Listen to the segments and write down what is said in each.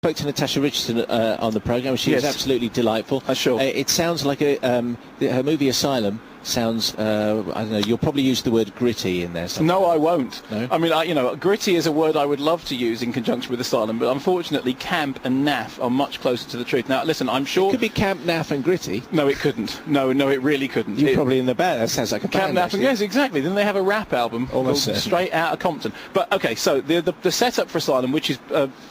spoke to Natasha Richardson on the programme. She was absolutely delightful. Sure. It sounds like her movie Asulum sounds, I don't know, you'll probably use the word gritty in there. No, I won't. No? I mean, gritty is a word I would love to use in conjunction with Asulum, but unfortunately camp and naff are much closer to the truth. Now, listen, I'm sure... It could be camp, naff and gritty. No, it couldn't. No, it really couldn't. You're probably in the band. That sounds like a Camp, band, naff, and yes, exactly. Then they have a rap album called Straight Outta Compton. But, okay, so the setup for Asulum, which is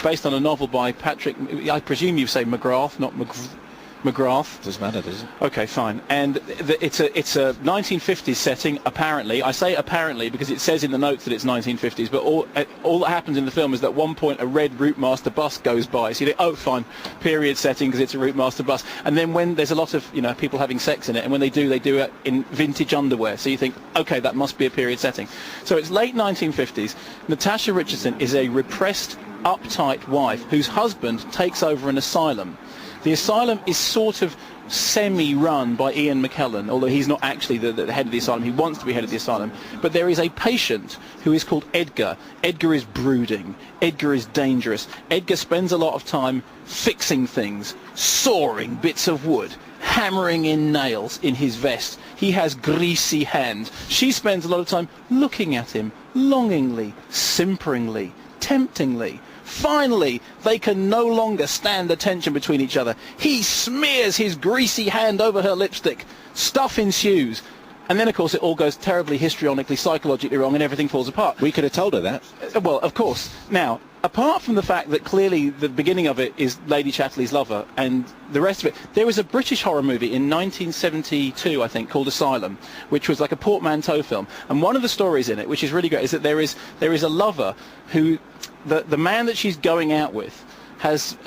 based on a novel by Patrick, I presume you say McGrath, not McGrath. Doesn't matter, does it? Okay, fine. And it's a 1950s setting, apparently. I say apparently because it says in the notes that it's 1950s, but all that happens in the film is that at one point a red Routemaster bus goes by. So you think, oh, fine, period setting because it's a Routemaster bus. And then when there's a lot of, people having sex in it, and when they do it in vintage underwear. So you think, okay, that must be a period setting. So it's late 1950s. Natasha Richardson is a repressed, uptight wife whose husband takes over an asylum. The asylum is sort of semi-run by Ian McKellen, although he's not actually the head of the asylum. He wants to be head of the asylum. But there is a patient who is called Edgar. Edgar is brooding. Edgar is dangerous. Edgar spends a lot of time fixing things, sawing bits of wood, hammering in nails in his vest. He has greasy hands. She spends a lot of time looking at him, longingly, simperingly, temptingly. Finally, they can no longer stand the tension between each other. He smears his greasy hand over her lipstick. Stuff ensues. And then, of course, it all goes terribly histrionically, psychologically wrong, and everything falls apart. We could have told her that. Well, of course. Now, apart from the fact that clearly the beginning of it is Lady Chatterley's lover, and the rest of it, there was a British horror movie in 1972, I think, called Asylum, which was like a portmanteau film. And one of the stories in it, which is really great, is that there is a lover who, the man that she's going out with, has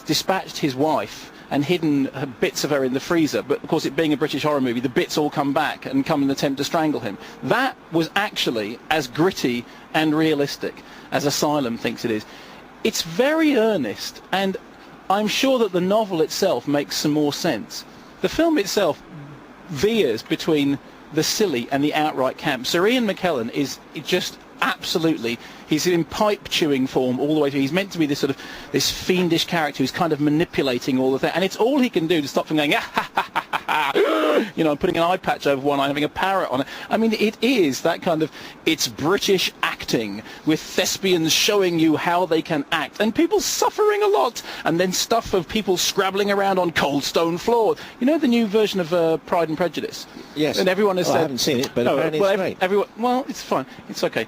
dispatched his wife and hidden bits of her in the freezer. But, of course, it being a British horror movie, the bits all come back and come and attempt to strangle him. That was actually as gritty and realistic as Asylum thinks it is. It's very earnest, and I'm sure that the novel itself makes some more sense. The film itself veers between the silly and the outright camp. Sir Ian McKellen is just absolutely, he's in pipe chewing form all the way through. He's meant to be this fiendish character who's kind of manipulating all of that, and it's all he can do to stop from going putting an eye patch over one eye, having a parrot on it. I mean, it is that kind of, it's British acting with thespians showing you how they can act, and people suffering a lot, and then stuff of people scrabbling around on cold stone floors. You know the new version of Pride and Prejudice? Yes. And everyone has said, I haven't seen it, but apparently it's great. Well, it's fine. It's okay.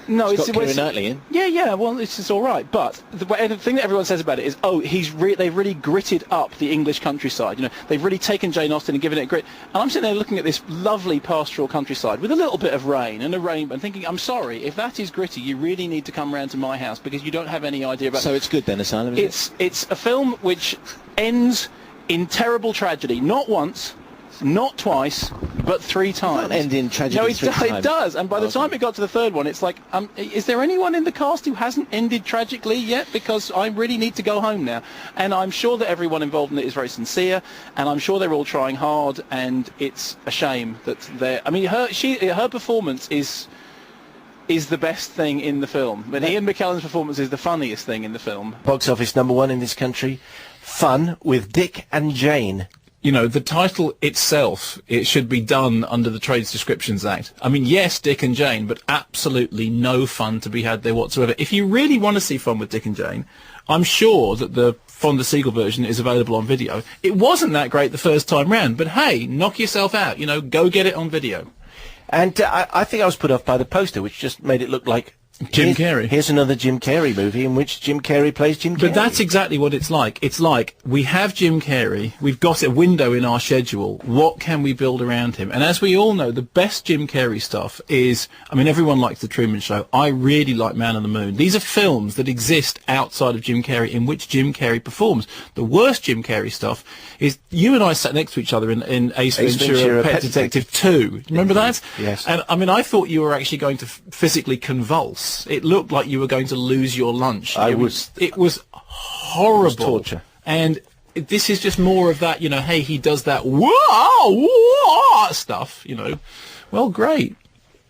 No, it's got Keira Knightley in. Yeah. Well, it's all right. But the thing that everyone says about it is, oh, they've really gritted up the English countryside. They've really taken Jane Austen and given it grit. And I'm sitting there looking at this lovely pastoral countryside with a little bit of rain and a rainbow, and thinking, I'm sorry, if that is gritty, you really need to come round to my house because you don't have any idea about. So it's good then, Asulum. It's a film which ends in terrible tragedy, not once, not twice, but 3 times. End in tragedy. No, it does. And by the time it got to the third one, it's like, is there anyone in the cast who hasn't ended tragically yet? Because I really need to go home now. And I'm sure that everyone involved in it is very sincere, and I'm sure they're all trying hard. And it's a shame that they're. I mean, her performance is the best thing in the film. But Ian McKellen's performance is the funniest thing in the film. Box office #1 in this country. Fun with Dick and Jane. The title itself, it should be done under the Trades Descriptions Act. I mean, yes, Dick and Jane, but absolutely no fun to be had there whatsoever. If you really want to see fun with Dick and Jane, I'm sure that the Fonda Siegel version is available on video. It wasn't that great the first time round, but hey, knock yourself out. Go get it on video. And I think I was put off by the poster, which just made it look like Jim Carrey. Here's another Jim Carrey movie in which Jim Carrey plays Jim Carrey. But that's exactly what it's like. It's like we have Jim Carrey, we've got a window in our schedule. What can we build around him? And as we all know, the best Jim Carrey stuff is, I mean, everyone likes The Truman Show. I really like Man on the Moon. These are films that exist outside of Jim Carrey in which Jim Carrey performs. The worst Jim Carrey stuff is you and I sat next to each other in Ace Ventura, Pet Detective 2. Remember that? Yes. And I mean, I thought you were actually going to physically convulse. It looked like you were going to lose your lunch. It was horrible. It was torture. And this is just more of that, hey, he does that whoa stuff, Well, great.